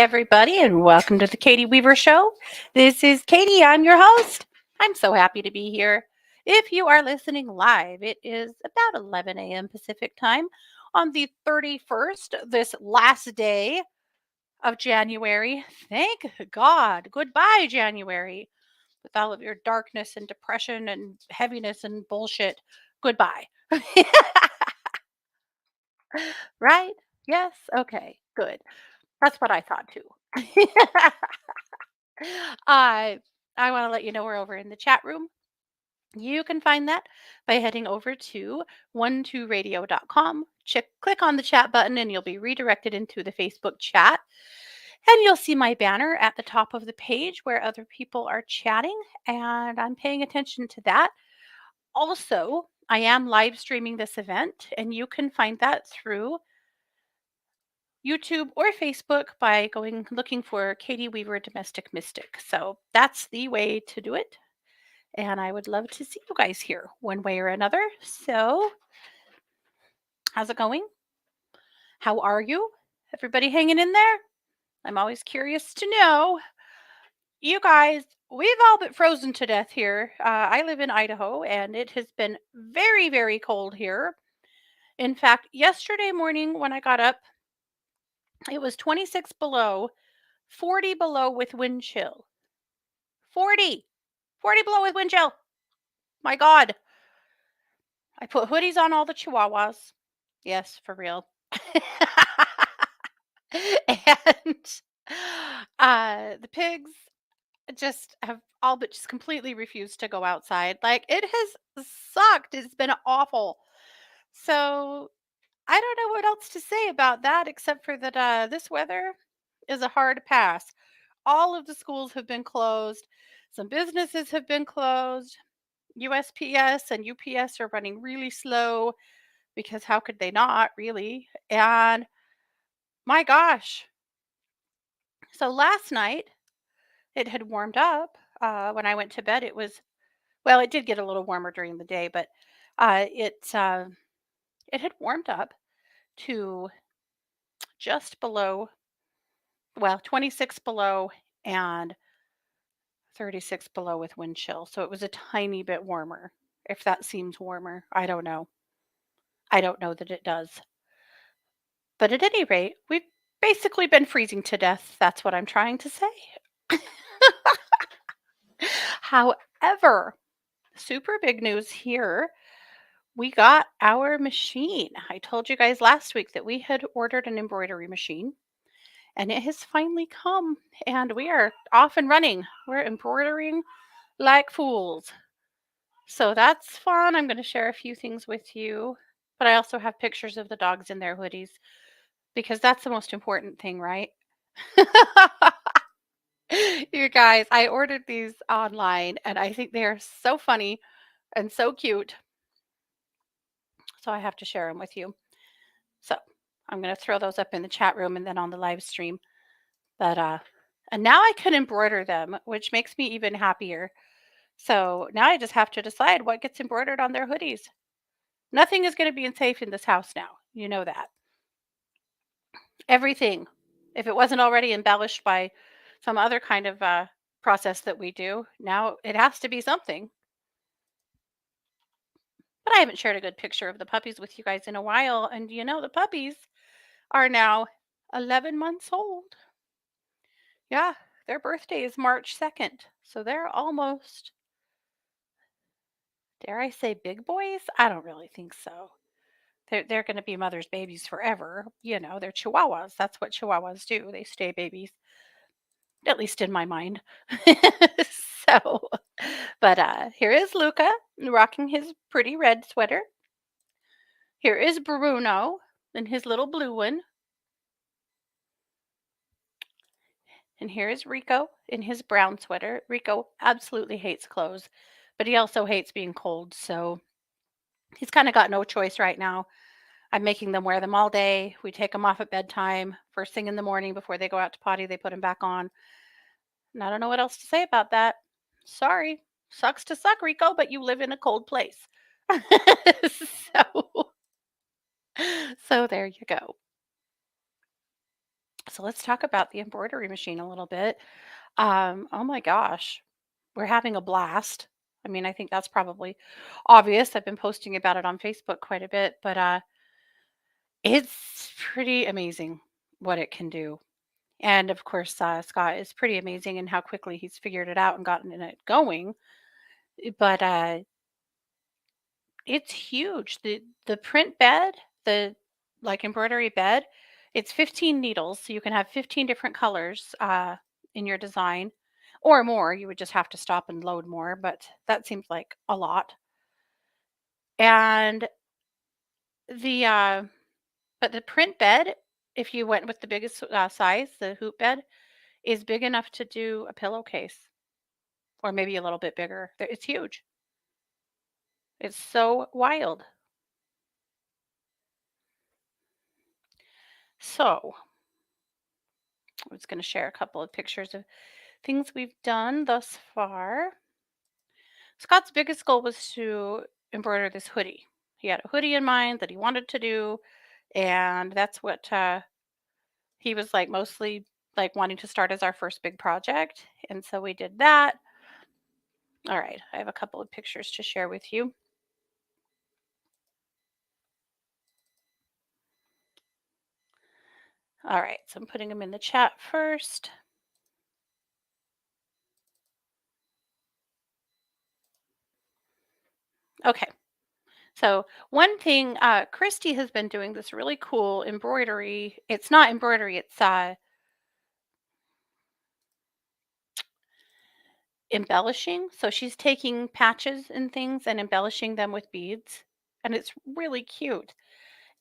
everybody, and welcome to the Katie Weaver Show. This is Katie. I'm your host. I'm so happy to be here. If you are listening live, it is about 11 a.m. Pacific time on the 31st, this last day of January. Thank God. Goodbye, January, with all of your darkness and depression and heaviness and bullshit. Goodbye. Right? Yes? Okay, good. That's what I thought too. I I want to let you know we're over in the chat room. You can find that by heading over to 12radio.com. Click on the chat button and you'll be redirected into the Facebook chat. And you'll see my banner at the top of the page where other people are chatting, and I'm paying attention to that. Also, I am live streaming this event, and you can find that through YouTube or Facebook by going looking for Katie Weaver Domestic Mystic. So that's the way to do it. And I would love to see you guys here one way or another. So, how's it going? How are you? Everybody hanging in there? I'm always curious to know. You guys, we've all been frozen to death here. I live in Idaho and it has been very, very cold here. In fact, yesterday morning when I got up, it was 26 below, 40 below with wind chill. 40! 40 below with wind chill. My God. I put hoodies on all the chihuahuas. Yes, for real. And the pigs just have all but just completely refused to go outside. Like, it has sucked. It's been awful. So I don't know what else to say about that except for that this weather is a hard pass. All of the schools have been closed. Some businesses have been closed. USPS and UPS are running really slow because how could they not, really? And my gosh. So last night it had warmed up. When I went to bed, it was, well, it did get a little warmer during the day, but it had warmed up to just below, well, 26 below and 36 below with wind chill. So it was a tiny bit warmer. If that seems warmer, I don't know. I don't know that it does. But at any rate, we've basically been freezing to death. That's what I'm trying to say. However, super big news here. We got our machine. I told you guys last week that we had ordered an embroidery machine and it has finally come and we are off and running. We're embroidering like fools. So that's fun. I'm going to share a few things with you, but I also have pictures of the dogs in their hoodies because that's the most important thing, right? You guys, I ordered these online and I think they are so funny and so cute. So I have to share them with you. So I'm going to throw those up in the chat room and then on the live stream. But and now I can embroider them, which makes me even happier. So now I just have to decide what gets embroidered on their hoodies. Nothing is going to be safe in this house now. You know that. Everything, if it wasn't already embellished by some other kind of process that we do, now it has to be something. But I haven't shared a good picture of the puppies with you guys in a while. And you know, the puppies are now 11 months old. Yeah, their birthday is March 2nd. So they're almost, dare I say, big boys? I don't really think so. They're going to be mother's babies forever. You know, they're chihuahuas. That's what chihuahuas do. They stay babies, at least in my mind. So, but here is Luca rocking his pretty red sweater. Here is Bruno in his little blue one. And here is Rico in his brown sweater. Rico absolutely hates clothes, but he also hates being cold. So he's kind of got no choice right now. I'm making them wear them all day. We take them off at bedtime. First thing in the morning before they go out to potty, they put them back on. And I don't know what else to say about that. Sorry. Sucks to suck, Rico, but you live in a cold place. so, so there you go. So let's talk about the embroidery machine a little bit. Oh my gosh, we're having a blast. I mean, I think that's probably obvious. I've been posting about it on Facebook quite a bit, but it's pretty amazing what it can do. And of course, Scott is pretty amazing in how quickly he's figured it out and gotten it going. But it's huge. The print bed, the like embroidery bed, it's 15 needles, so you can have 15 different colors in your design or more. You would just have to stop and load more, but that seems like a lot. And the but the print bed, if you went with the biggest size, the hoop bed is big enough to do a pillowcase or maybe a little bit bigger. It's huge. It's so wild. So, I was going to share a couple of pictures of things we've done thus far. Scott's biggest goal was to embroider this hoodie. He had a hoodie in mind that he wanted to do, and that's what he was like mostly like wanting to start as our first big project. And so we did that. All right, I have a couple of pictures to share with you. All right, so I'm putting them in the chat first. Okay, so one thing, Christy has been doing this really cool embroidery. It's not embroidery, it's embellishing. So she's taking patches and things and embellishing them with beads, and it's really cute.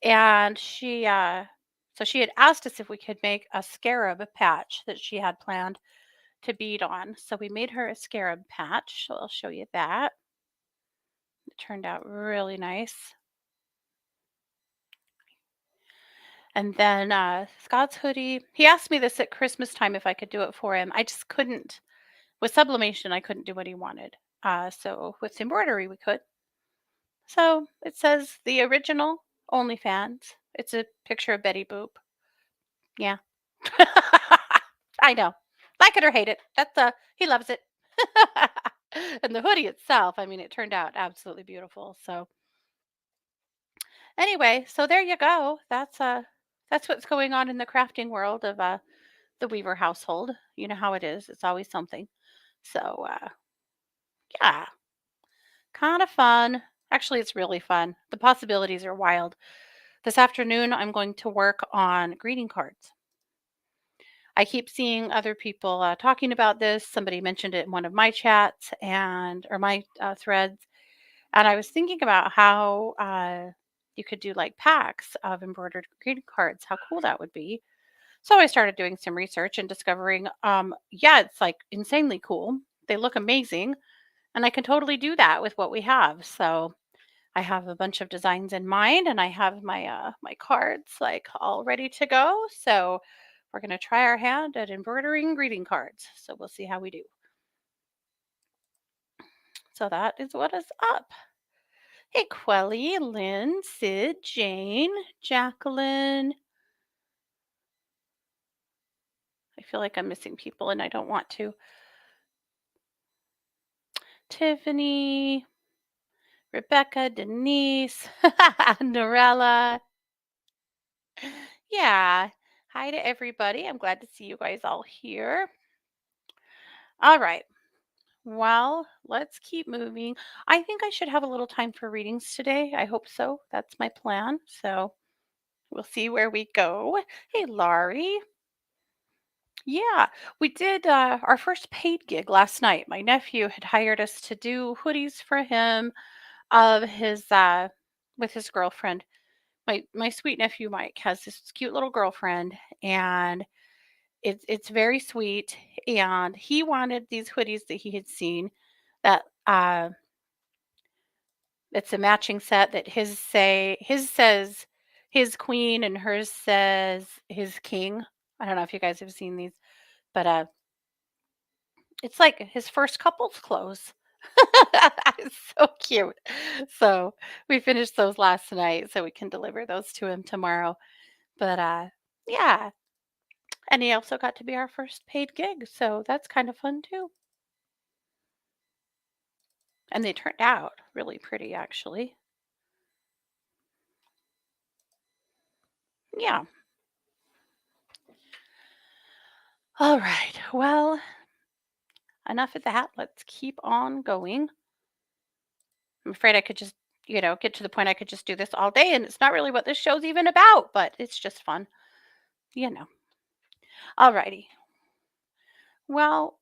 And she had asked us if we could make a scarab patch that she had planned to bead on. So we made her a scarab patch. So I'll show you that. It turned out really nice. And then Scott's hoodie. He asked me this at Christmas time if I could do it for him. I just couldn't. With sublimation, I couldn't do what he wanted. So with embroidery, we could. So it says the original OnlyFans. It's a picture of Betty Boop. Yeah. I know. Like it or hate it. That's he loves it. And the hoodie itself, I mean, it turned out absolutely beautiful. So anyway, so there you go. That's what's going on in the crafting world of the Weaver household. You know how it is. It's always something. So yeah, kind of fun. Actually, it's really fun. The possibilities are wild. This afternoon, I'm going to work on greeting cards. I keep seeing other people talking about this. Somebody mentioned it in one of my chats and or my threads, and I was thinking about how you could do like packs of embroidered greeting cards. How cool that would be. So I started doing some research and discovering, yeah, it's like insanely cool. They look amazing, and I can totally do that with what we have. So I have a bunch of designs in mind, and I have my cards like all ready to go. So we're gonna try our hand at embroidering greeting cards. So we'll see how we do. So that is what is up. Hey, Quelly, Lynn, Sid, Jane, Jacqueline. I feel like I'm missing people, and I don't want to. Tiffany, Rebecca, Denise, Norella. Yeah. Hi to everybody. I'm glad to see you guys all here. All right. Well, let's keep moving. I think I should have a little time for readings today. I hope so. That's my plan. So we'll see where we go. Hey, Laurie. Yeah, we did our first paid gig last night. My nephew had hired us to do hoodies for him of his with his girlfriend. My sweet nephew Mike has this cute little girlfriend, and it's very sweet. And he wanted these hoodies that he had seen that it's a matching set that his says his queen and hers says his king. I don't know if you guys have seen these, but it's like his first couple's clothes. It's so cute. So we finished those last night so we can deliver those to him tomorrow. But yeah, And he also got to be our first paid gig, so that's kind of fun too. And they turned out really pretty, actually. Yeah. All right. Well, enough of that. Let's keep on going. I'm afraid I could just, get to the point I could just do this all day, and it's not really what this show's even about, but it's just fun, you know. All righty. Well,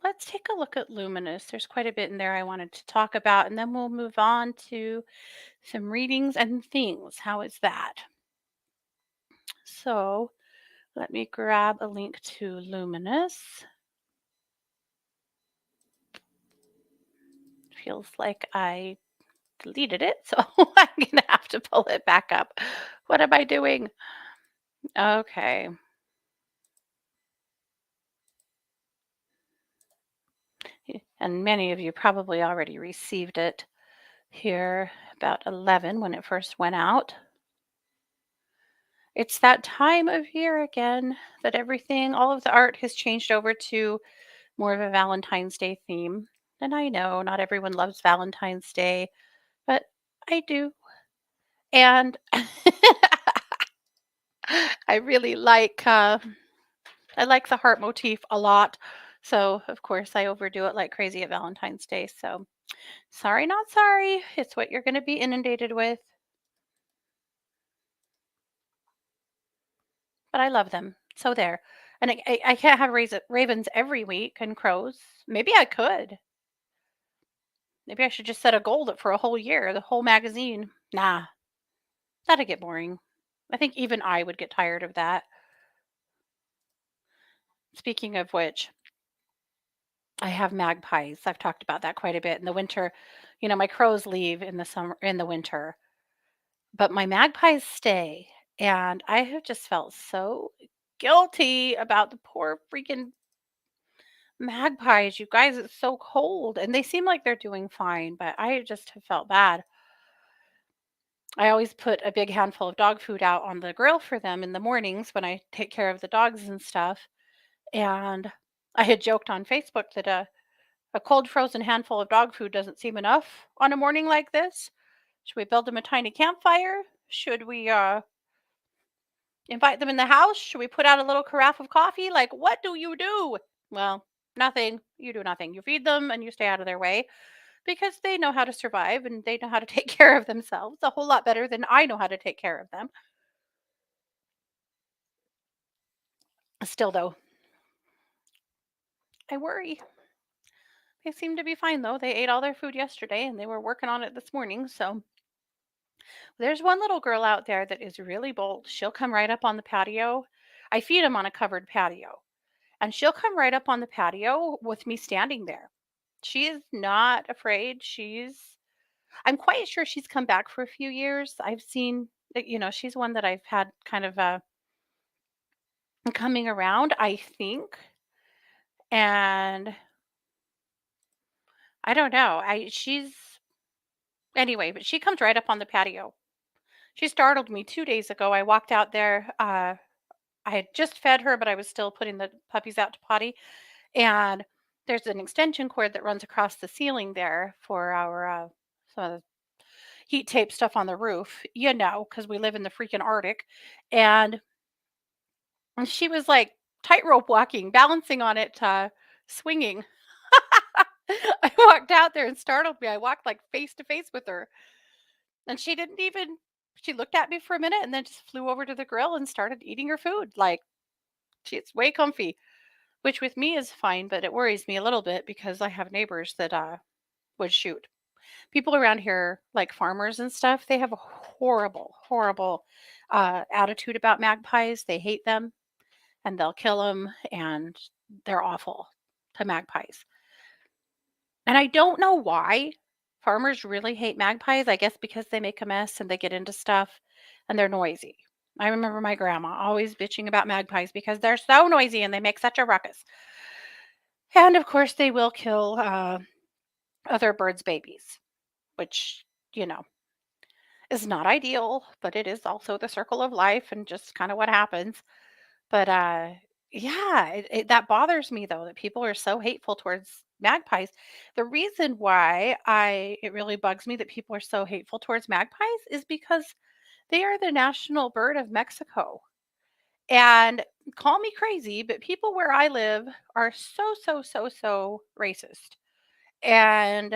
let's take a look at Luminous. There's quite a bit in there I wanted to talk about, and then we'll move on to some readings and things. How is that? So let me grab a link to Luminous. Feels like I deleted it, so I'm gonna have to pull it back up. What am I doing? Okay. And many of you probably already received it here about 11 when it first went out. It's that time of year again that all of the art has changed over to more of a Valentine's Day theme. And I know not everyone loves Valentine's Day, but I do. And I really I like the heart motif a lot. So, of course, I overdo it like crazy at Valentine's Day. So, sorry, not sorry. It's what you're going to be inundated with. But I love them. So, there. And I can't have ravens every week and crows. Maybe I could. Maybe I should just set a goal that for a whole year, the whole magazine. Nah, that'd get boring. I think even I would get tired of that. Speaking of which, I have magpies. I've talked about that quite a bit in the winter. My crows leave in the winter, but my magpies stay. And I have just felt so guilty about the poor freaking magpies. You guys, it's so cold and they seem like they're doing fine, but I just have felt bad. I always put a big handful of dog food out on the grill for them in the mornings when I take care of the dogs and stuff. And I had joked on Facebook that a cold frozen handful of dog food doesn't seem enough on a morning like this. Should we build them a tiny campfire? Should we invite them in the house? Should we put out a little carafe of coffee? Like, what do you do? Well, nothing. You do nothing. You feed them and you stay out of their way because they know how to survive and they know how to take care of themselves a whole lot better than I know how to take care of them. Still, though, I worry. They seem to be fine, though. They ate all their food yesterday and they were working on it this morning. So there's one little girl out there that is really bold. She'll come right up on the patio. I feed them on a covered patio, and she'll come right up on the patio with me standing there. She is not afraid. I'm quite sure she's come back for a few years. I've seen that, she's one that I've had kind of coming around, I think. And I don't know. Anyway, but she comes right up on the patio. She startled me 2 days ago. I walked out there. I had just fed her, but I was still putting the puppies out to potty. And there's an extension cord that runs across the ceiling there for our some of the heat tape stuff on the roof, because we live in the freaking Arctic. And she was like tightrope walking, balancing on it, swinging. I walked out there and startled me. I walked like face to face with her. And she looked at me for a minute and then just flew over to the grill and started eating her food. Like, she's way comfy, which with me is fine, but it worries me a little bit because I have neighbors that would shoot. People around here, like farmers and stuff, they have a horrible, horrible attitude about magpies. They hate them and they'll kill them, and they're awful to magpies. And I don't know why farmers really hate magpies. I guess because they make a mess and they get into stuff and they're noisy. I remember my grandma always bitching about magpies because they're so noisy and they make such a ruckus. And of course, they will kill other birds' babies, which, you know, is not ideal, but it is also the circle of life and just kind of what happens. But Yeah, that bothers me though that people are so hateful towards magpies. The reason why I it really bugs me that people are so hateful towards magpies is because they are the national bird of Mexico. And call me crazy, but people where I live are so racist. And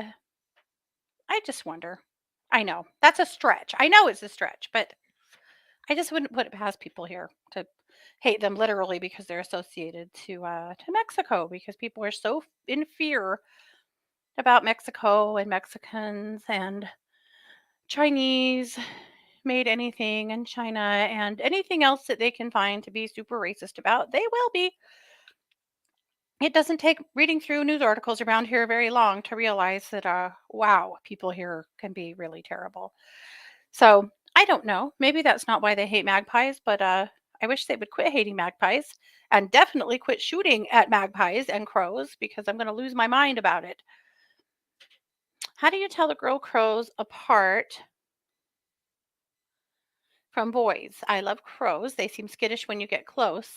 I just wonder. I know that's a stretch. I know it's a stretch, but I just wouldn't put it past people here to hate them literally because they're associated to Mexico because people are so in fear about Mexico and Mexicans and Chinese made anything and China and anything else that they can find to be super racist about. They will be. It doesn't take reading through news articles around here very long to realize that wow, people here can be really terrible. So, I don't know. Maybe that's not why they hate magpies, but I wish they would quit hating magpies and definitely quit shooting at magpies and crows because I'm going to lose my mind about it. How do you tell the girl crows apart from boys? I love crows. They seem skittish when you get close.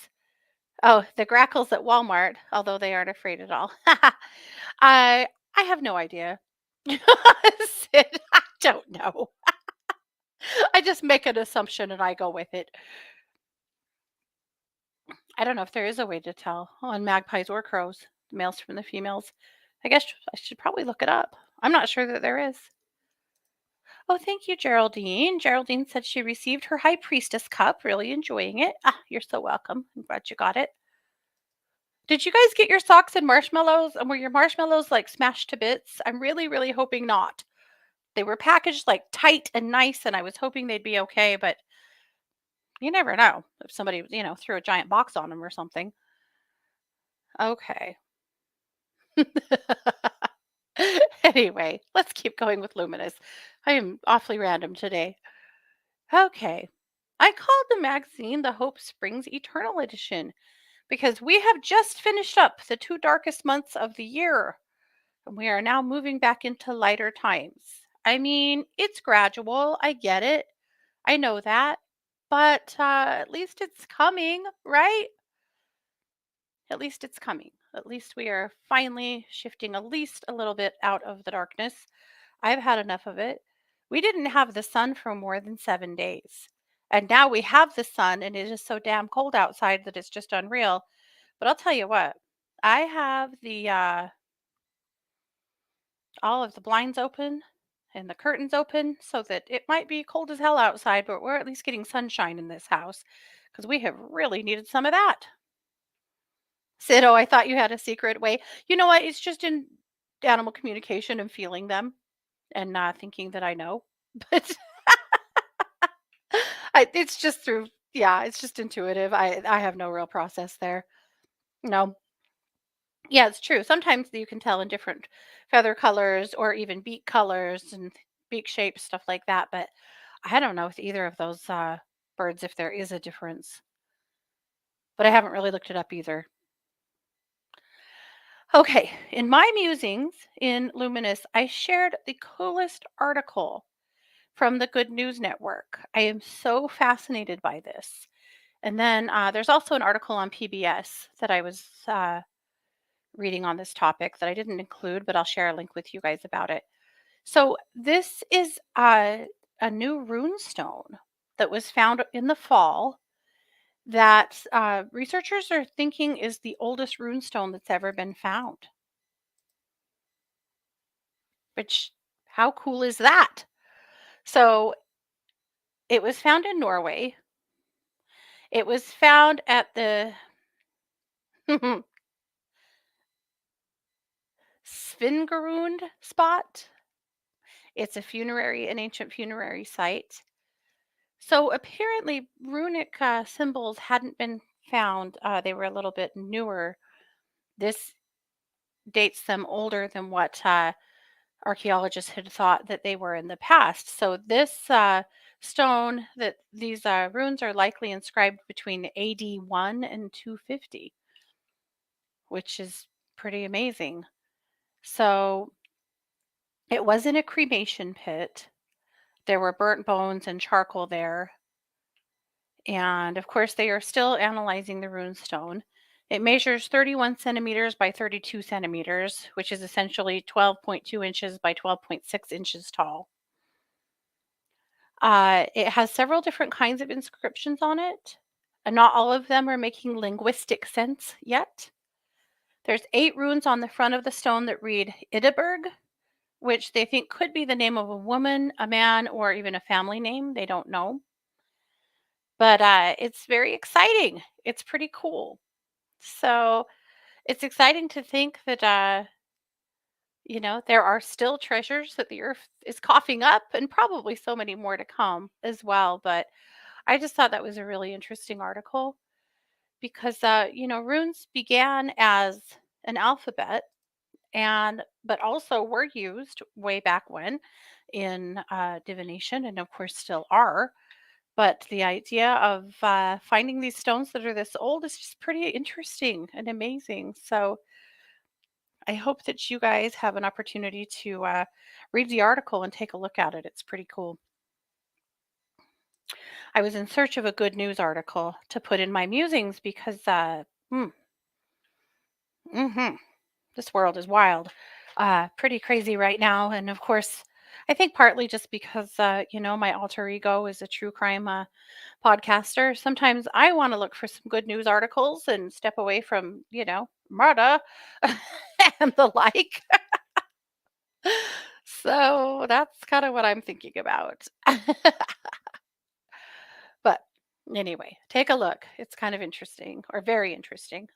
Oh, the grackles at Walmart, although they aren't afraid at all. I I have no idea. Sid, I don't know. I just make an assumption and I go with it. I don't know if there is a way to tell on magpies or crows, the males from the females. I guess I should probably look it up. I'm not sure that there is. Oh, thank you, Geraldine. Geraldine said she received her High Priestess cup, really enjoying it. Ah, you're so welcome. I'm glad you got it. Did you guys get your socks and marshmallows? And were your marshmallows like smashed to bits? I'm really hoping not. They were packaged like tight and nice, and I was hoping they'd be okay, but you never know if somebody, threw a giant box on them or something. Okay. Anyway, let's keep going with Luminous. I am awfully random today. Okay. I called the magazine the Hope Springs Eternal Edition because we have just finished up the two darkest months of the year and we are now moving back into lighter times. I mean, it's gradual. I get it. I know that. But at least it's coming, right? At least it's coming. At least we are finally shifting at least a little bit out of the darkness. I've had enough of it. We didn't have the sun for more than 7 days. And now we have the sun, and it is so damn cold outside that it's just unreal. But I'll tell you what, I have the all of the blinds open and the curtains open so that it might be cold as hell outside, but we're at least getting sunshine in this house because we have really needed some of that. Sid, oh, I thought you had a secret way. You know what? It's just in animal communication and feeling them and not thinking that I know. But it's just through, yeah, it's just intuitive. I have no real process there. No. Yeah, it's true. Sometimes you can tell in different feather colors or even beak colors and beak shapes, stuff like that. But I don't know with either of those birds if there is a difference. But I haven't really looked it up either. Okay, in my musings in Luminous, I shared the coolest article from the Good News Network. I am so fascinated by this. And then there's also an article on PBS that I was reading on this topic that I didn't include, but I'll share a link with you guys about it. So this is a new rune stone that was found in the fall that researchers are thinking is the oldest rune stone that's ever been found. Which, how cool is that? So it was found in Norway. It was found at the Svingerund spot. It's a funerary, an ancient funerary site. So apparently, runic symbols hadn't been found. They were a little bit newer. This dates them older than what archaeologists had thought that they were in the past. So this stone, that these runes are likely inscribed between AD 1 and 250, which is pretty amazing. So it was in a cremation pit. There were burnt bones and charcoal there. And of course, they are still analyzing the rune stone. It measures 31 centimeters by 32 centimeters, which is essentially 12.2 inches by 12.6 inches tall. It has several different kinds of inscriptions on it, and not all of them are making linguistic sense yet. There's 8 runes on the front of the stone that read Idaberg, which they think could be the name of a woman, a man, or even a family name. They don't know. But it's very exciting. It's pretty cool. So it's exciting to think that, there are still treasures that the earth is coughing up and probably so many more to come as well. But I just thought that was a really interesting article because, runes began as an alphabet and but also were used way back when in divination and of course still are. But the idea of finding these stones that are this old is just pretty interesting and amazing. So I hope that you guys have an opportunity to read the article and take a look at it. It's pretty cool. I was in search of a good news article to put in my musings because mm, mhm, this world is wild, pretty crazy right now. And of course, I think partly just because, my alter ego is a true crime podcaster. Sometimes I want to look for some good news articles and step away from, murder and the like. So that's kind of what I'm thinking about. But anyway, take a look. It's kind of interesting or very interesting.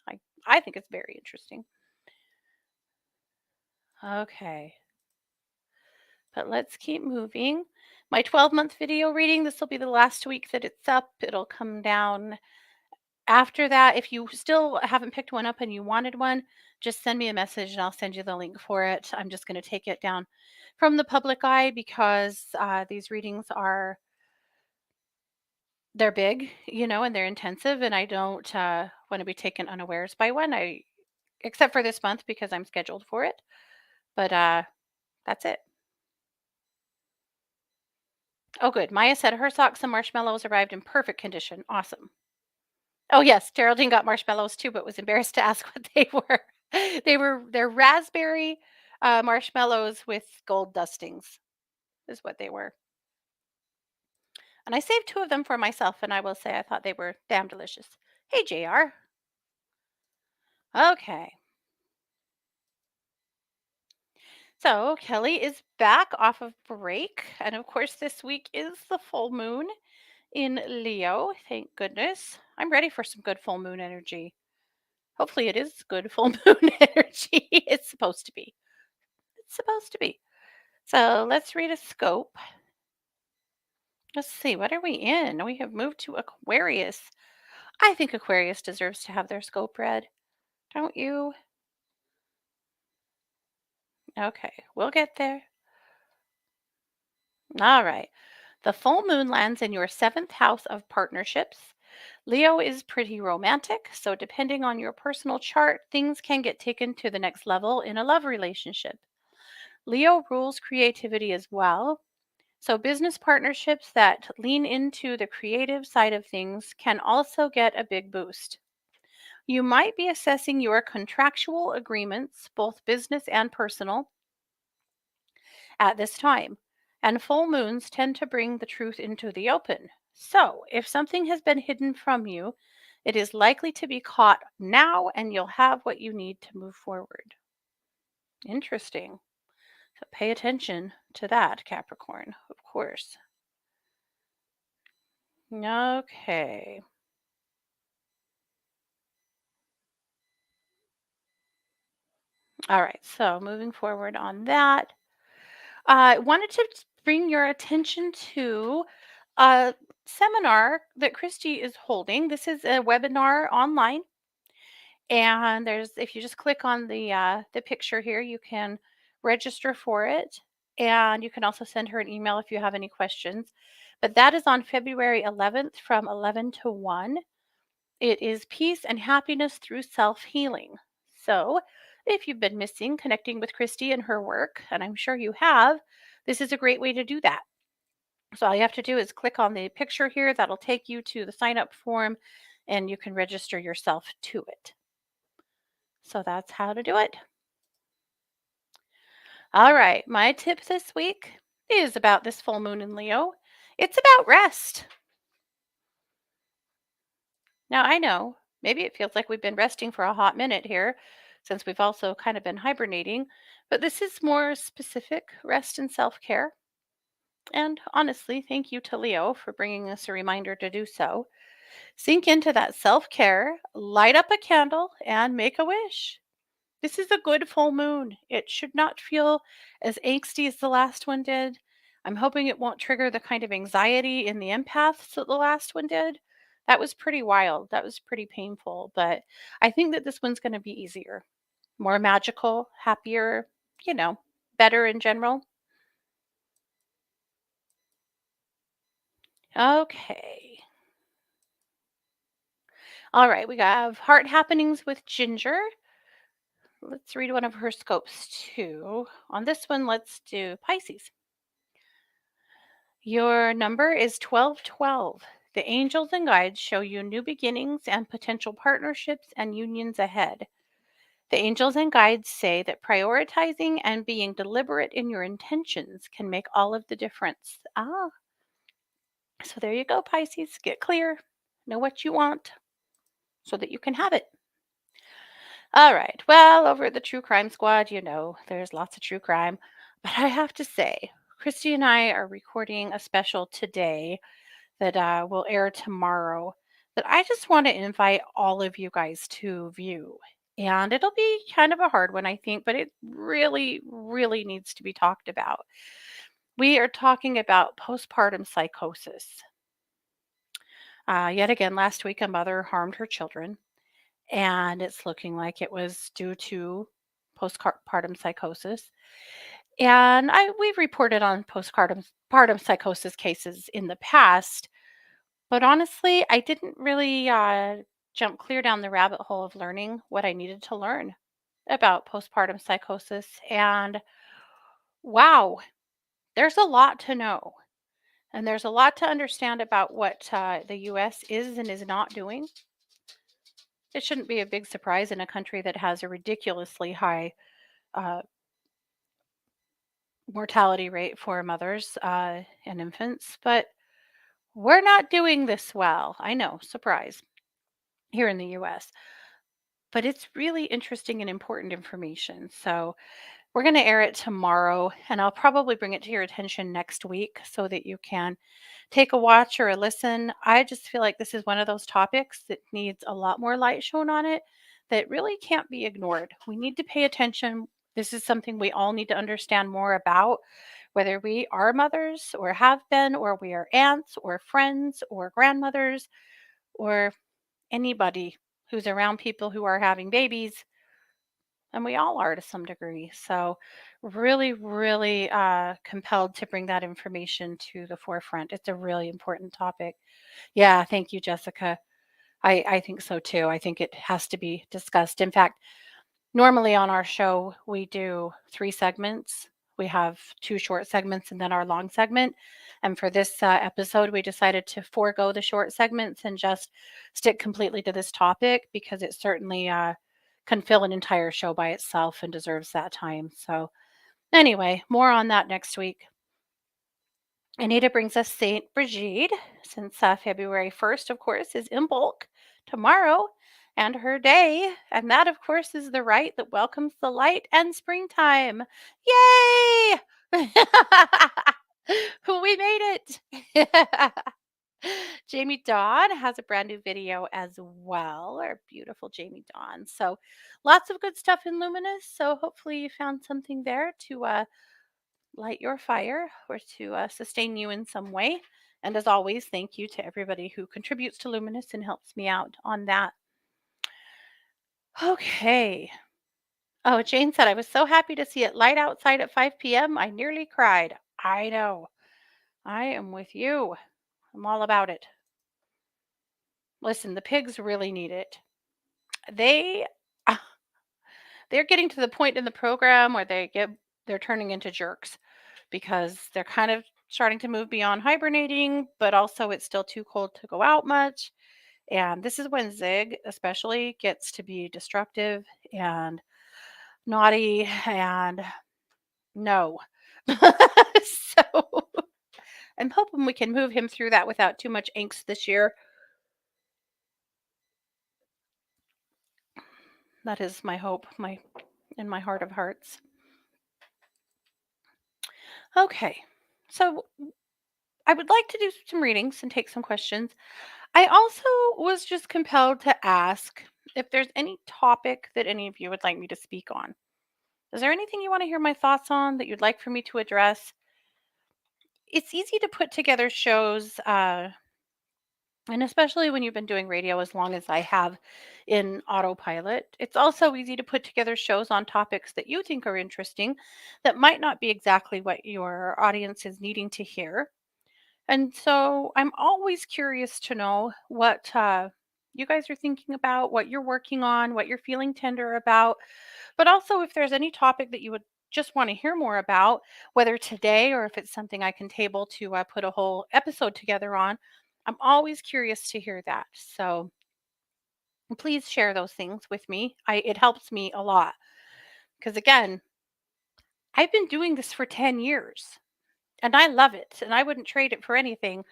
I think it's very interesting. Okay, but let's keep moving. My 12-month video reading, this will be the last week that it's up. It'll come down after that. If you still haven't picked one up and you wanted one, just send me a message and I'll send you the link for it. I'm just going to take it down from the public eye because these readings they're big, and they're intensive, and I don't want to be taken unawares by one. Except for this month because I'm scheduled for it. But that's it. Oh, good. Maya said her socks and marshmallows arrived in perfect condition. Awesome. Oh, yes. Geraldine got marshmallows too, but was embarrassed to ask what they were. They're raspberry marshmallows with gold dustings, is what they were. And I saved 2 of them for myself, and I will say I thought they were damn delicious. Hey, JR. Okay. So Kelly is back off of break. And of course, this week is the full moon in Leo. Thank goodness. I'm ready for some good full moon energy. Hopefully, it is good full moon energy. It's supposed to be. It's supposed to be. So let's read a scope. Let's see, what are we in? We have moved to Aquarius. I think Aquarius deserves to have their scope read. Don't you? Okay, we'll get there. All right. The full moon lands in your 7th house of partnerships. Leo is pretty romantic, so depending on your personal chart, things can get taken to the next level in a love relationship. Leo rules creativity as well, so business partnerships that lean into the creative side of things can also get a big boost. You might be assessing your contractual agreements, both business and personal, at this time. And full moons tend to bring the truth into the open. So, if something has been hidden from you, it is likely to be caught now and you'll have what you need to move forward. Interesting. So, pay attention to that, Capricorn, of course. Okay. All right. So, moving forward on that, I wanted to bring your attention to a seminar that Christy is holding. This is a webinar online, and if you just click on the picture here, you can register for it, and you can also send her an email if you have any questions. But that is on February 11th from 11 to 1. It is peace and happiness through self healing. So, if you've been missing connecting with Christy and her work, and I'm sure you have, this is a great way to do that. So, all you have to do is click on the picture here. That'll take you to the sign up form and you can register yourself to it. So that's how to do it. All right, my tip this week is about this full moon in Leo. It's about rest. Now, I know maybe it feels like we've been resting for a hot minute here since we've also kind of been hibernating, but this is more specific rest and self care. And honestly, thank you to Leo for bringing us a reminder to do so. Sink into that self care, light up a candle, and make a wish. This is a good full moon. It should not feel as angsty as the last one did. I'm hoping it won't trigger the kind of anxiety in the empaths that the last one did. That was pretty wild. That was pretty painful. But I think that this one's going to be easier, more magical, happier, you know, better in general. Okay. All right. We have heart happenings with Ginger. Let's read one of her scopes too. On this one, let's do Pisces. Your number is 1212. The angels and guides show you new beginnings and potential partnerships and unions ahead. The angels and guides say that prioritizing and being deliberate in your intentions can make all of the difference. So there you go, Pisces. Get clear, know what you want so that you can have it. All right. Well, over at the True Crime Squad, there's lots of true crime. But I have to say, Christy and I are recording a special today that will air tomorrow that I just want to invite all of you guys to view. And it'll be kind of a hard one, I think, but it really, really needs to be talked about. We are talking about postpartum psychosis. Yet again, last week, a mother harmed her children, and it's looking like it was due to postpartum psychosis. And we've reported on postpartum psychosis cases in the past. But honestly, I didn't really jump clear down the rabbit hole of learning what I needed to learn about postpartum psychosis. And wow, there's a lot to know. And there's a lot to understand about what the US is and is not doing. It shouldn't be a big surprise in a country that has a ridiculously high uh, mortality rate for mothers and infants. But we're not doing this well. I know, surprise, here in the US. But it's really interesting and important information. So we're going to air it tomorrow, and I'll probably bring it to your attention next week so that you can take a watch or a listen. I just feel like this is one of those topics that needs a lot more light shown on it that really can't be ignored. We need to pay attention. This is something we all need to understand more about, whether we are mothers or have been, or we are aunts or friends or grandmothers or anybody who's around people who are having babies, and we all are to some degree. So, really, really compelled to bring that information to the forefront. It's a really important topic. Yeah, thank you, Jessica. I think so too. I think it has to be discussed. In fact, normally on our show, we do 3 segments. We have 2 short segments and then our long segment. And for this episode, we decided to forego the short segments and just stick completely to this topic because it certainly can fill an entire show by itself and deserves that time. So, anyway, more on that next week. Anita brings us Saint Brigide, since February 1st, of course, is in bulk tomorrow and her day. And that, of course, is the rite that welcomes the light and springtime. Yay! We made it. Jamie Dawn has a brand new video as well, our beautiful Jamie Dawn. So lots of good stuff in Luminous. So hopefully you found something there to light your fire or to sustain you in some way. And as always, thank you to everybody who contributes to Luminous and helps me out on that. Okay. Oh, Jane said, I was so happy to see it light outside at 5 p.m. I nearly cried. I know. I am with you. I'm all about it. Listen, the pigs really need it. They they're getting to the point in the program where they're turning into jerks because they're kind of starting to move beyond hibernating, but also it's still too cold to go out much. And this is when Zig especially gets to be destructive and naughty and no. So I'm hoping we can move him through that without too much angst this year. That is my hope, my in my heart of hearts. Okay. So I would like to do some readings and take some questions. I also was just compelled to ask if there's any topic that any of you would like me to speak on. Is there anything you want to hear my thoughts on that you'd like for me to address? It's easy to put together shows, and especially when you've been doing radio as long as I have in autopilot, it's also easy to put together shows on topics that you think are interesting that might not be exactly what your audience is needing to hear. And so I'm always curious to know what you guys are thinking about, what you're working on, what you're feeling tender about, but also if there's any topic that you would just want to hear more about, whether today or if it's something I can table to put a whole episode together on. I'm always curious to hear that. So please share those things with me. It helps me a lot because again, I've been doing this for 10 years. And I love it, and I wouldn't trade it for anything,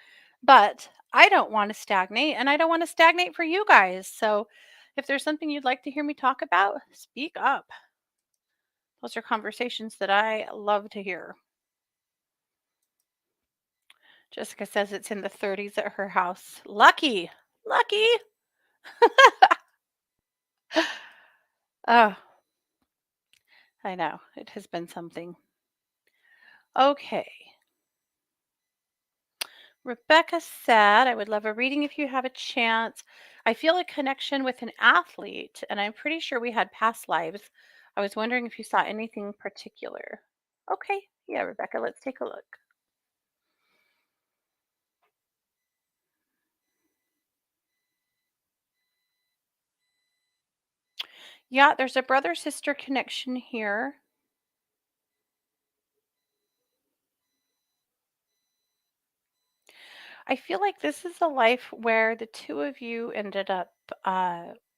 but I don't wanna stagnate, and I don't wanna stagnate for you guys, so if there's something you'd like to hear me talk about, speak up. Those are conversations that I love to hear. Jessica says it's in the 30s at her house. Lucky, lucky. Oh, I know, it has been something. Okay. Rebecca said, I would love a reading if you have a chance. I feel a connection with an athlete, and I'm pretty sure we had past lives. I was wondering if you saw anything particular. Okay. Yeah, Rebecca, let's take a look. Yeah, there's a brother sister connection here. I feel like this is a life where the two of you ended up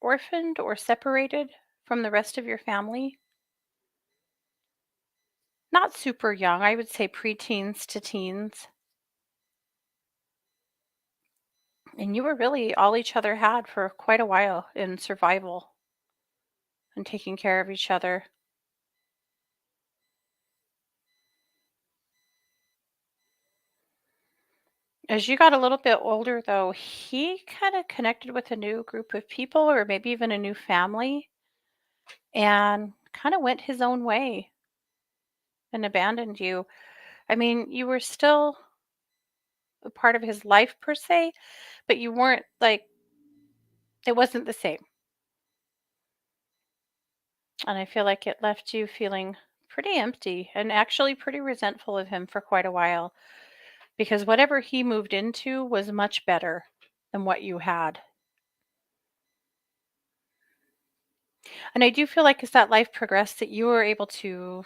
orphaned or separated from the rest of your family. Not super young, I would say preteens to teens. And you were really all each other had for quite a while in survival and taking care of each other. As you got a little bit older, though, he kind of connected with a new group of people or maybe even a new family and kind of went his own way and abandoned you. I mean, you were still a part of his life per se, but you weren't like, it wasn't the same. And I feel like it left you feeling pretty empty and actually pretty resentful of him for quite a while because whatever he moved into was much better than what you had. And I do feel like as that life progressed that you were able to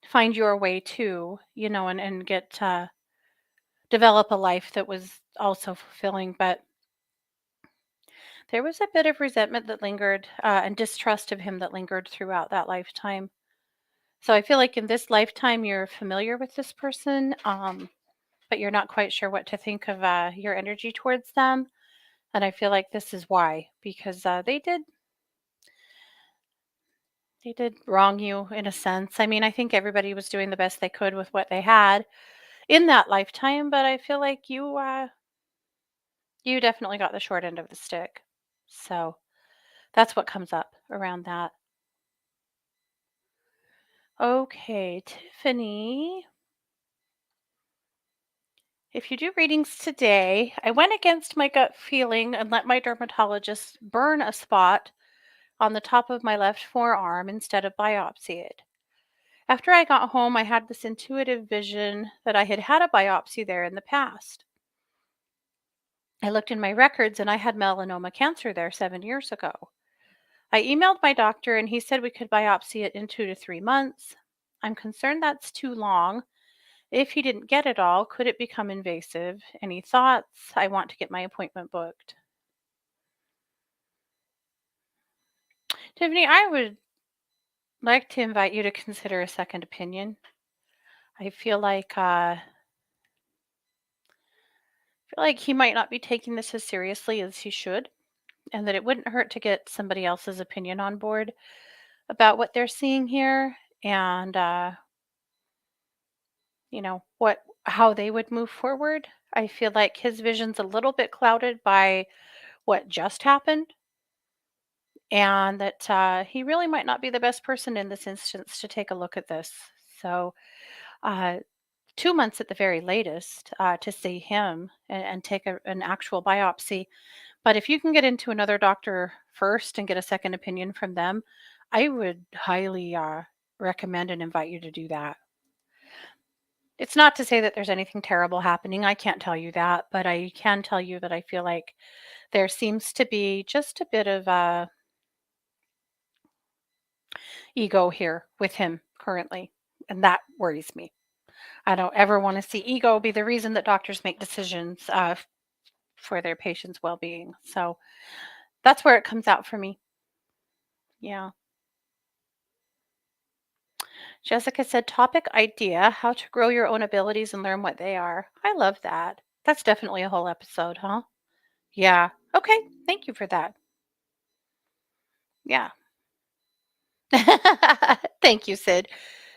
find your way too, and get develop a life that was also fulfilling. But there was a bit of resentment that lingered and distrust of him that lingered throughout that lifetime. So I feel like in this lifetime you're familiar with this person, but you're not quite sure what to think of your energy towards them. And I feel like this is why, because they did wrong you in a sense. I mean, I think everybody was doing the best they could with what they had in that lifetime, but I feel like you definitely got the short end of the stick. So, that's what comes up around that. Okay, Tiffany, if you do readings today, I went against my gut feeling and let my dermatologist burn a spot on the top of my left forearm instead of biopsy it. After I got home, I had this intuitive vision that I had had a biopsy there in the past. I looked in my records and I had melanoma cancer there 7 years ago. I emailed my doctor and he said we could biopsy it in 2 to 3 months. I'm concerned that's too long If he didn't get it all, could it become invasive? Any thoughts? I want to get my appointment booked. Tiffany, I would like to invite you to consider a second opinion. I feel like he might not be taking this as seriously as he should, and that it wouldn't hurt to get somebody else's opinion on board about what they're seeing here and what how they would move forward. I feel like his vision's a little bit clouded by what just happened, and that he really might not be the best person in this instance to take a look at this. So, uh, 2 months at the very latest to see him and take an actual biopsy. But if you can get into another doctor first and get a second opinion from them, I would highly recommend and invite you to do that. It's not to say that there's anything terrible happening. I can't tell you that, but I can tell you that I feel like there seems to be just a bit of ego here with him currently, and that worries me. I don't ever want to see ego be the reason that doctors make decisions for their patients' well-being. So that's where it comes out for me. Yeah. Jessica said, topic idea, how to grow your own abilities and learn what they are. I love that. That's definitely a whole episode, huh? Yeah. Okay. Thank you for that. Yeah. Thank you, Sid.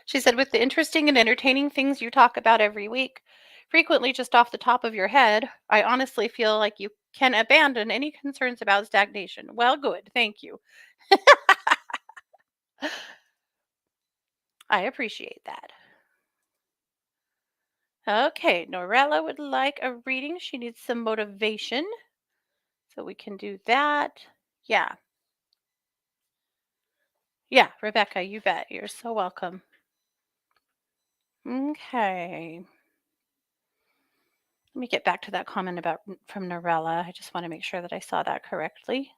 She said, with the interesting and entertaining things you talk about every week, frequently just off the top of your head, I honestly feel like you can abandon any concerns about stagnation. Well, good. Thank you. I appreciate that. Okay, Norella would like a reading. She needs some motivation. So we can do that. Yeah. Yeah, Rebecca, you bet. You're so welcome. Okay. Let me get back to that comment about from Norella. I just want to make sure that I saw that correctly.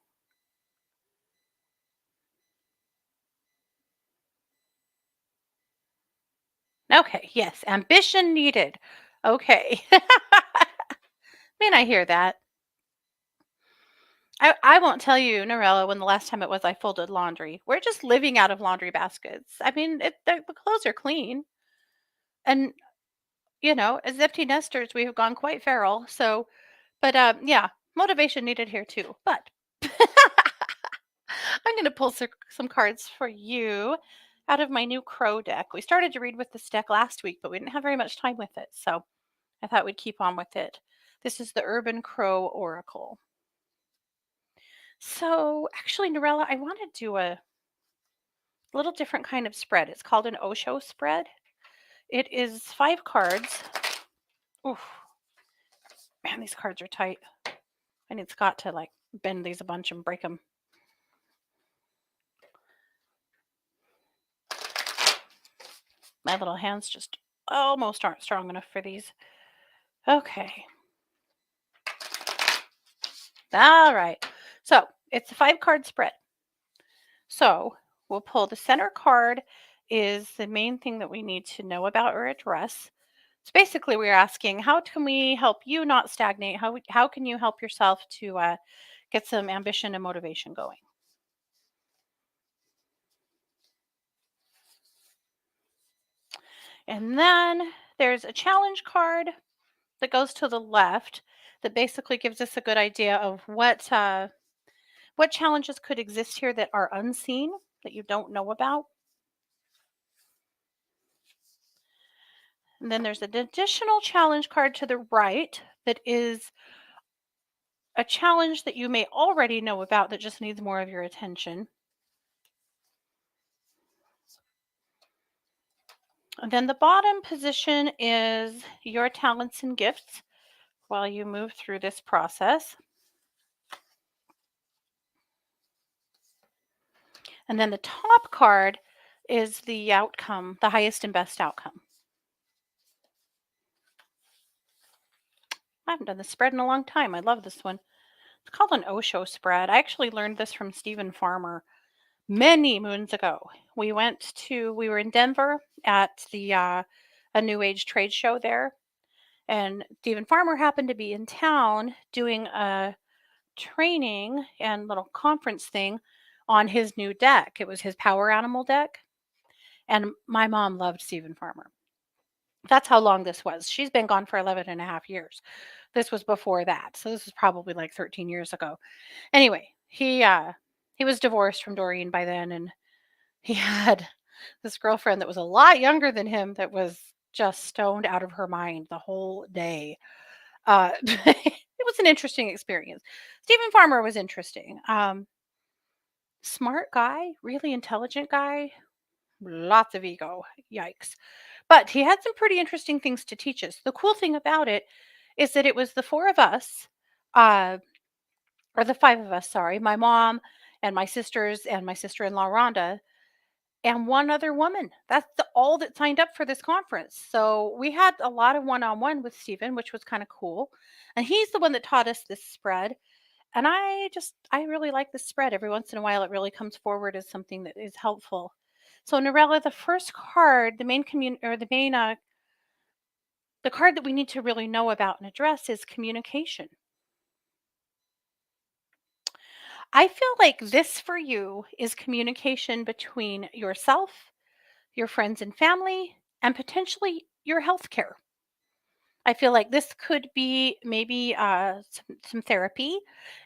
Okay, yes, ambition needed. Okay. I hear that. I won't tell you, Norella, when the last time it was I folded laundry. We're just living out of laundry baskets. I mean, the clothes are clean. And, as empty nesters, we have gone quite feral. So, but yeah, motivation needed here too. But I'm going to pull some cards for you out of my new crow deck. We started to read with this deck last week, but we didn't have very much time with it. So I thought we'd keep on with it. This is the Urban Crow Oracle. So actually, Norella, I want to do a little different kind of spread. It's called an Osho spread. It is 5 cards. Oof, man, these cards are tight. I need Scott to like bend these a bunch and break them. My little hands just almost aren't strong enough for these. Okay. All right. So it's a 5 card spread. So we'll pull the center card is the main thing that we need to know about or address. So basically, we're asking, how can we help you not stagnate? How can you help yourself to get some ambition and motivation going? And then there's a challenge card that goes to the left that basically gives us a good idea of what challenges could exist here that are unseen that you don't know about. And then there's an additional challenge card to the right that is a challenge that you may already know about that just needs more of your attention. And then the bottom position is your talents and gifts while you move through this process. And then the top card is the outcome, the highest and best outcome. I haven't done this spread in a long time. I love this one. It's called an Osho spread. I actually learned this from Stephen Farmer many moons ago. We were in Denver at the a new age trade show there. And Stephen Farmer happened to be in town doing a training and little conference thing on his new deck. It was his power animal deck. And my mom loved Stephen Farmer. That's how long this was. She's been gone for 11 and a half years. This was before that. So this was probably like 13 years ago. Anyway, he was divorced from Doreen by then, and he had this girlfriend that was a lot younger than him that was just stoned out of her mind the whole day. It was an interesting experience. Stephen Farmer was interesting. Smart guy, really intelligent guy, lots of ego. Yikes. But he had some pretty interesting things to teach us. The cool thing about it is that it was the four of us, uh, or the five of us, sorry, my mom and my sisters and my sister in law, Rhonda, and one other woman. That's all that signed up for this conference. So we had a lot of one on one with Stephen, which was kind of cool. And he's the one that taught us this spread. And I really like this spread. Every once in a while, it really comes forward as something that is helpful. So, Norella, the first card, the main or the card that we need to really know about and address is communication. I feel like this for you is communication between yourself, your friends and family, and potentially your healthcare. I feel like this could be maybe some therapy.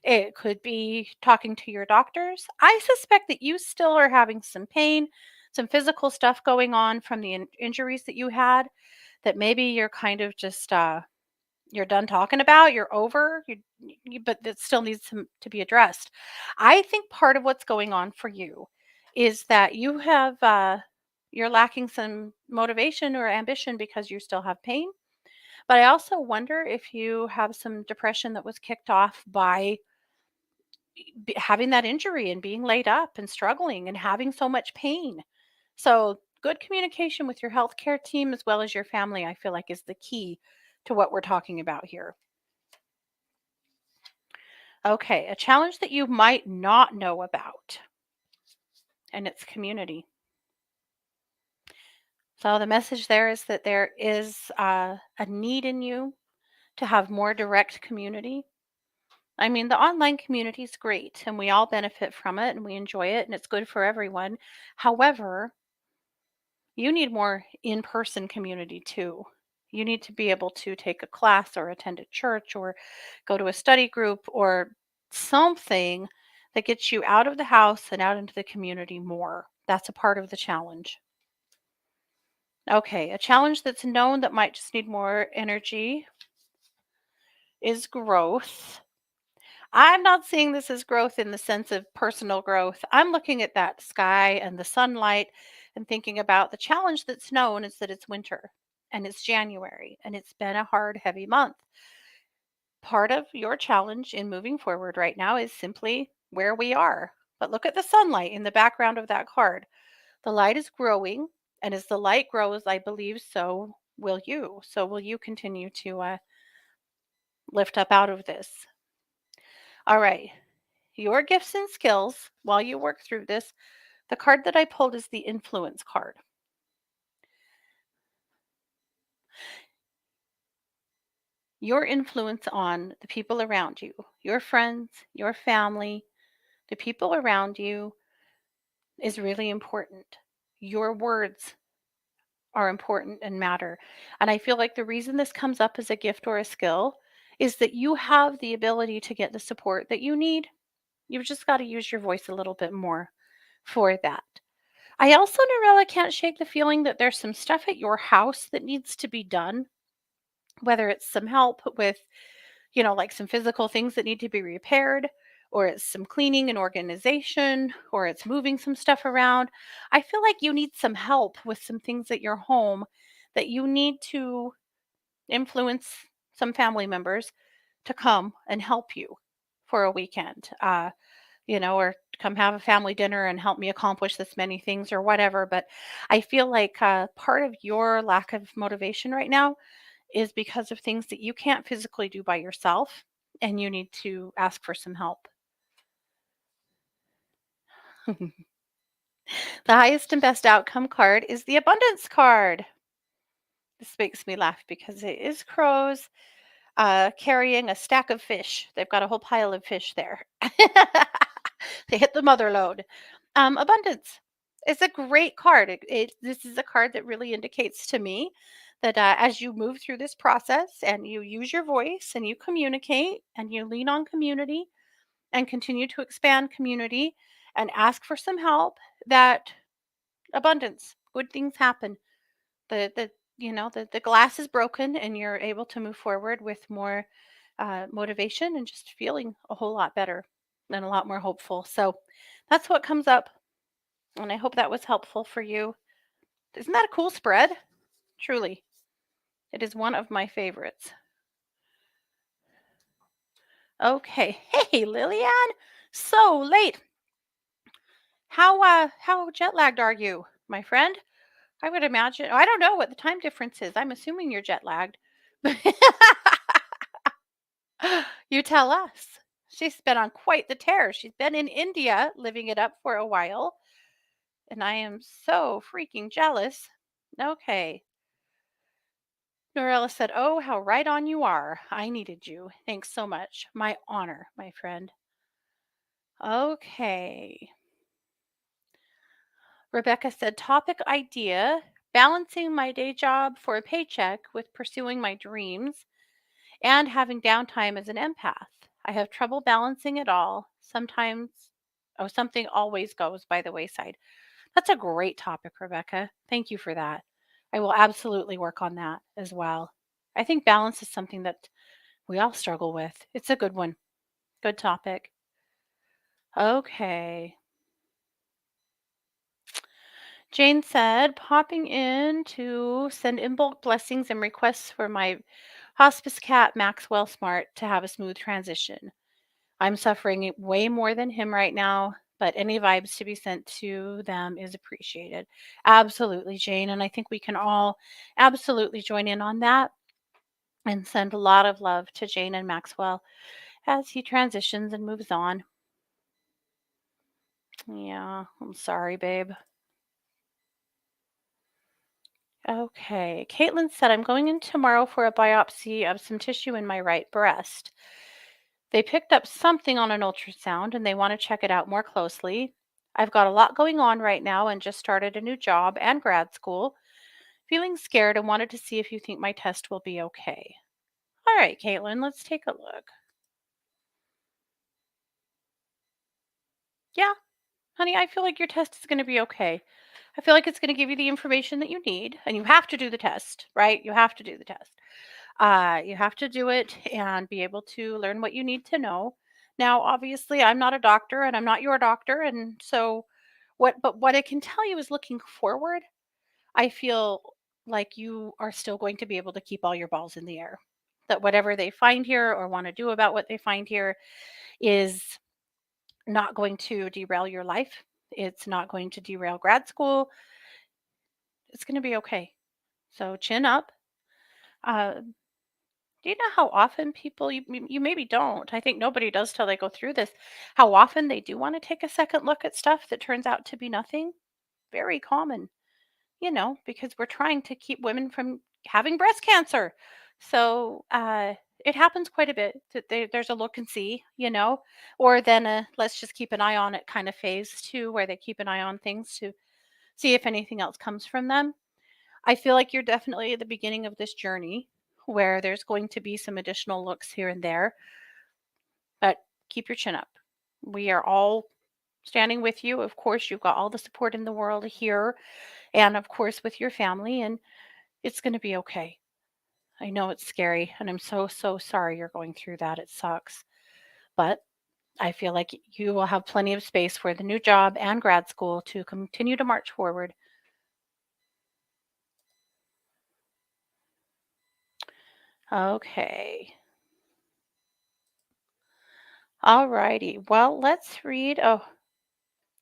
It could be talking to your doctors. I suspect that you still are having some pain, some physical stuff going on from the injuries that you had, that maybe you're kind of just you're done talking about, you're over, but that still needs to be addressed. I think part of what's going on for you is that you're lacking some motivation or ambition because you still have pain. But I also wonder if you have some depression that was kicked off by having that injury and being laid up and struggling and having so much pain. So, good communication with your healthcare team as well as your family, I feel like, is the key to what we're talking about here. Okay, a challenge that you might not know about, and it's community. So, the message there is that there is a need in you to have more direct community. I mean, the online community is great and we all benefit from it and we enjoy it and it's good for everyone. However, you need more in person community too. You need to be able to take a class or attend a church or go to a study group or something that gets you out of the house and out into the community more. That's a part of the challenge. Okay, a challenge that's known that might just need more energy is growth. I'm not seeing this as growth in the sense of personal growth. I'm looking at that sky and the sunlight and thinking about the challenge that's known is that it's winter and it's January and it's been a hard, heavy month. Part of your challenge in moving forward right now is simply where we are. But look at the sunlight in the background of that card. The light is growing, and as the light grows, I believe so will you. So, will you continue to lift up out of this? All right. Your gifts and skills while you work through this. The card that I pulled is the influence card. Your influence on the people around you, your friends, your family, the people around you is really important. Your words are important and matter. And I feel like the reason this comes up as a gift or a skill is that you have the ability to get the support that you need. You've just got to use your voice a little bit more for that. I also, Norella, can't shake the feeling that there's some stuff at your house that needs to be done, whether it's some help with, like some physical things that need to be repaired, or it's some cleaning and organization, or it's moving some stuff around. I feel like you need some help with some things at your home that you need to influence some family members to come and help you for a weekend. Or come have a family dinner and help me accomplish this many things or whatever. But I feel like part of your lack of motivation right now is because of things that you can't physically do by yourself and you need to ask for some help. The highest and best outcome card is the abundance card. This makes me laugh because it is crows carrying a stack of fish. They've got a whole pile of fish there. They hit the mother lode. Abundance is a great card. This is a card that really indicates to me that as you move through this process and you use your voice and you communicate and you lean on community and continue to expand community and ask for some help, that abundance, good things happen. The glass is broken and you're able to move forward with more motivation and just feeling a whole lot better and a lot more hopeful. So that's what comes up, and I hope that was helpful for you. Isn't that a cool spread? Truly, it is one of my favorites. Okay. Hey, Lillian, so late. How jet lagged are you, my friend? I would imagine. I don't know what the time difference is. I'm assuming you're jet lagged. You tell us. She's been on quite the tear. She's been in India living it up for a while, and I am so freaking jealous. Okay. Norella said, "Oh, how right on you are. I needed you. Thanks so much. My honor, my friend." Okay. Rebecca said, "Topic idea: balancing my day job for a paycheck with pursuing my dreams and having downtime as an empath. I have trouble balancing it all. Something always goes by the wayside." That's a great topic, Rebecca. Thank you for that. I will absolutely work on that as well. I think balance is something that we all struggle with. It's a good one. Good topic. Okay. Jane said, popping in to send in bulk blessings and requests for my hospice cat, Maxwell Smart, to have a smooth transition. I'm suffering way more than him right now, but any vibes to be sent to them is appreciated. Absolutely, Jane. And I think we can all absolutely join in on that and send a lot of love to Jane and Maxwell as he transitions and moves on. Yeah, I'm sorry, babe. Okay. Caitlin said, I'm going in tomorrow for a biopsy of some tissue in my right breast. They picked up something on an ultrasound and they want to check it out more closely. I've got a lot going on right now and just started a new job and grad school. Feeling scared and wanted to see if you think my test will be okay. All right, Caitlin, let's take a look. Yeah, honey, I feel like your test is going to be okay. I feel like it's going to give you the information that you need, and you have to do the test, right? You have to do the test. You have to do it and be able to learn what you need to know. Now, obviously, I'm not a doctor and I'm not your doctor. And so, what I can tell you is looking forward, I feel like you are still going to be able to keep all your balls in the air. That whatever they find here or want to do about what they find here is not going to derail your life. It's not going to derail grad school. It's going to be okay. So, chin up. Uh, Do you know how often people, you maybe don't, I think nobody does till they go through this, how often they do want to take a second look at stuff that turns out to be nothing? Very common, because we're trying to keep women from having breast cancer. So it happens quite a bit that there's a look and see, or then a let's just keep an eye on it kind of phase too, where they keep an eye on things to see if anything else comes from them. I feel like you're definitely at the beginning of this journey where there's going to be some additional looks here and there, but keep your chin up. We are all standing with you. Of course, you've got all the support in the world here, and of course, with your family, and it's going to be okay. I know it's scary, and I'm so, so sorry you're going through that. It sucks. But I feel like you will have plenty of space for the new job and grad school to continue to march forward. Okay. All righty. Well, let's read. Oh,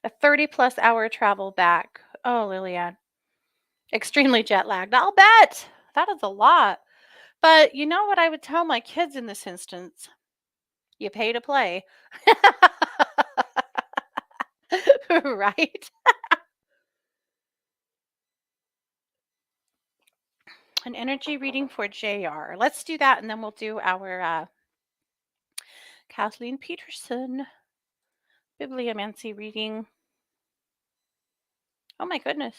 a 30-plus hour travel back. Oh, Lillian. Extremely jet lagged. I'll bet. That is a lot. But you know what I would tell my kids in this instance? You pay to play. Right? An energy reading for JR. Let's do that and then we'll do our Kathleen Peterson bibliomancy reading. Oh my goodness.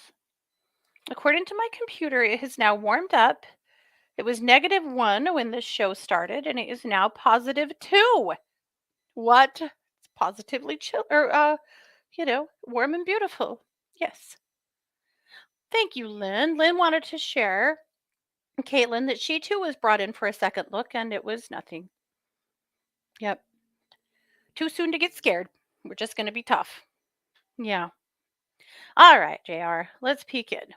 According to my computer, it has now warmed up. It was -1 when this show started, and it is now +2. What? It's positively chill or warm and beautiful. Yes. Thank you, Lynn. Lynn wanted to share, Caitlin, that she too was brought in for a second look and it was nothing. Yep. Too soon to get scared. We're just going to be tough. Yeah. All right, JR. Let's peek in.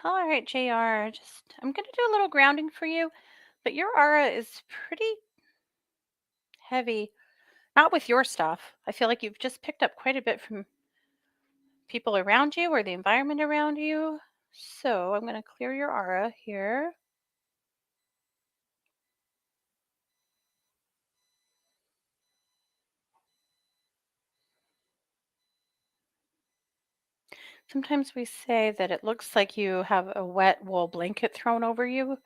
All right, JR. I'm going to do a little grounding for you, but your aura is pretty heavy. Not with your stuff. I feel like you've just picked up quite a bit from people around you or the environment around you. So I'm going to clear your aura here. Sometimes we say that it looks like you have a wet wool blanket thrown over you,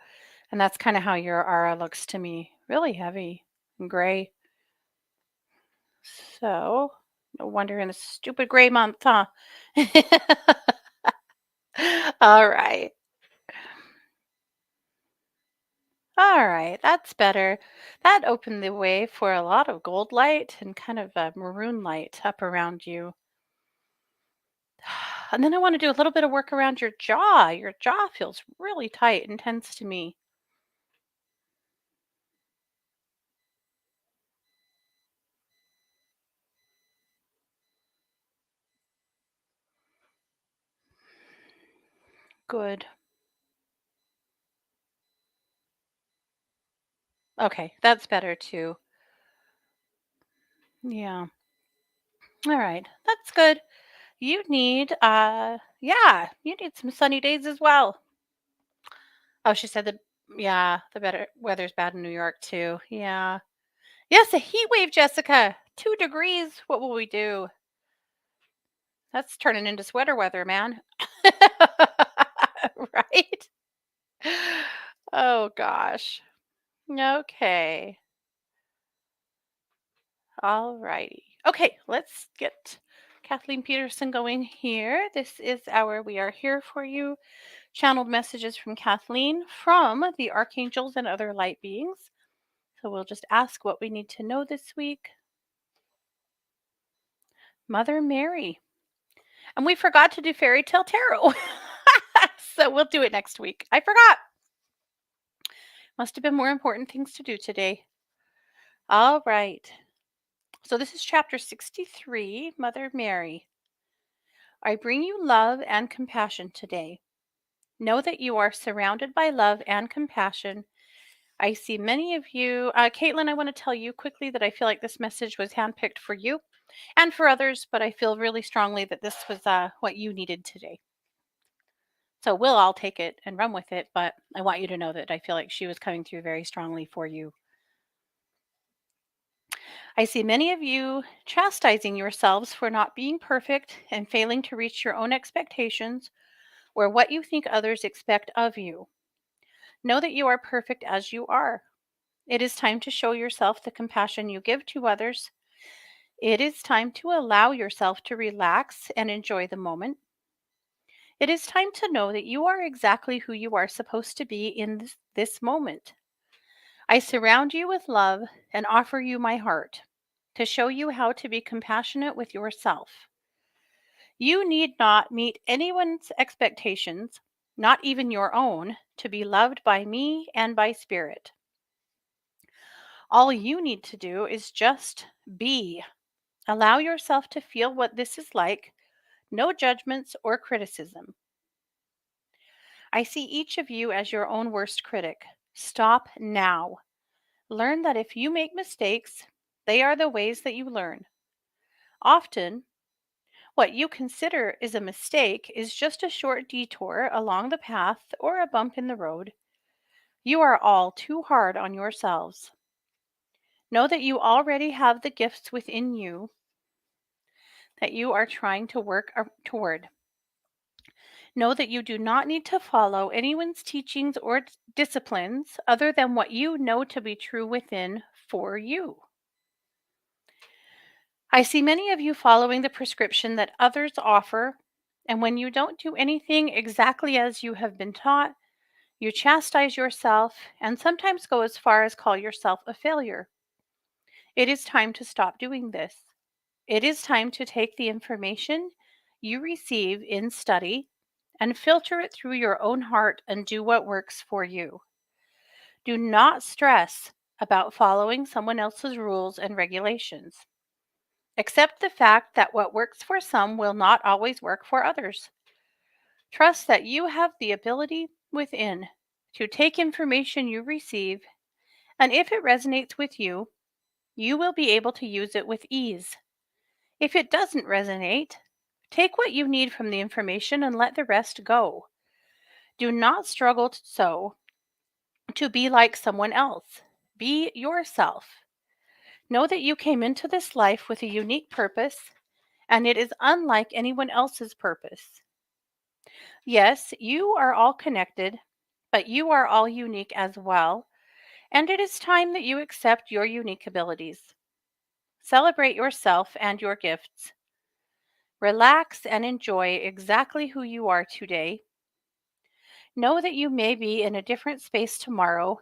and that's kind of how your aura looks to me. Really heavy and gray. So, no wonder in a stupid gray month, huh? All right. All right, that's better. That opened the way for a lot of gold light and kind of a maroon light up around you. And then I want to do a little bit of work around your jaw. Your jaw feels really tight and tense to me. Good. Okay, that's better too. Yeah. All right. That's good. You need some sunny days as well. Oh, she said that yeah, the better weather's bad in New York too. Yeah. Yes, a heat wave, Jessica. 2 degrees. What will we do? That's turning into sweater weather, man. Right? Oh gosh. Okay. All righty. Okay, let's get Kathleen Peterson going here. This is our We Are Here For You channeled messages from Kathleen from the archangels and other light beings. So we'll just ask what we need to know this week. Mother Mary. And we forgot to do fairy tale tarot. So we'll do it next week. I forgot. Must have been more important things to do today. All right. So this is chapter 63, Mother Mary. I bring you love and compassion today. Know that you are surrounded by love and compassion. I see many of you. Caitlin, I want to tell you quickly that I feel like this message was handpicked for you and for others, but I feel really strongly that this was what you needed today. So we'll all take it and run with it, but I want you to know that I feel like she was coming through very strongly for you. I see many of you chastising yourselves for not being perfect and failing to reach your own expectations or what you think others expect of you. Know that you are perfect as you are. It is time to show yourself the compassion you give to others. It is time to allow yourself to relax and enjoy the moment. It is time to know that you are exactly who you are supposed to be in this moment. I surround you with love and offer you my heart to show you how to be compassionate with yourself. You need not meet anyone's expectations, not even your own, to be loved by me and by spirit. All you need to do is just be. Allow yourself to feel what this is like, no judgments or criticism. I see each of you as your own worst critic. Stop now. Learn that if you make mistakes, they are the ways that you learn. Often, What you consider is a mistake is just a short detour along the path or a bump in the road. You are all too hard on yourselves. Know that you already have the gifts within you that you are trying to work toward. Know that you do not need to follow anyone's teachings or disciplines other than what you know to be true within for you. I see many of you following the prescription that others offer, and when you don't do anything exactly as you have been taught, you chastise yourself and sometimes go as far as call yourself a failure. It is time to stop doing this. It is time to take the information you receive in study and filter it through your own heart and do what works for you. Do not stress about following someone else's rules and regulations. Accept the fact that what works for some will not always work for others. Trust that you have the ability within to take information you receive, and if it resonates with you, you will be able to use it with ease. If it doesn't resonate, take what you need from the information and let the rest go. Do not struggle to be like someone else. Be yourself. Know that you came into this life with a unique purpose, and it is unlike anyone else's purpose. Yes, you are all connected, but you are all unique as well, and it is time that you accept your unique abilities. Celebrate yourself and your gifts. Relax and enjoy exactly who you are today. Know that you may be in a different space tomorrow,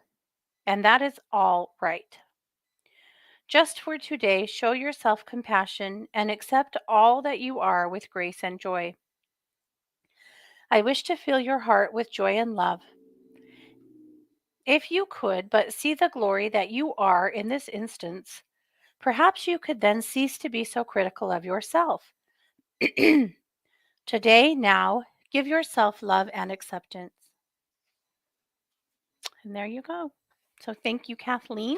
and that is all right. Just for today, show yourself compassion and accept all that you are with grace and joy. I wish to fill your heart with joy and love. If you could but see the glory that you are in this instance, perhaps you could then cease to be so critical of yourself. Today, now, give yourself love and acceptance. And there you go. So thank you, Kathleen.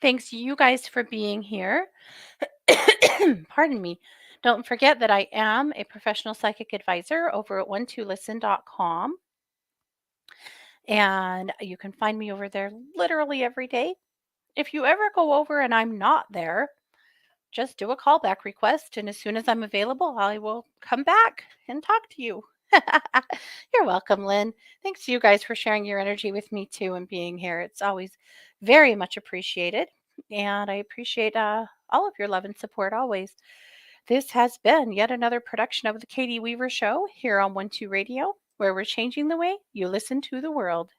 Thanks you guys for being here. Pardon me. Don't forget that I am a professional psychic advisor over at one2listen.com. And you can find me over there literally every day. If you ever go over and I'm not there, just do a callback request. And as soon as I'm available, I will come back and talk to you. You're welcome, Lynn. Thanks to you guys for sharing your energy with me too and being here. It's always very much appreciated. And I appreciate all of your love and support always. This has been yet another production of the Katie Weaver Show here on 1 2 Radio, where we're changing the way you listen to the world.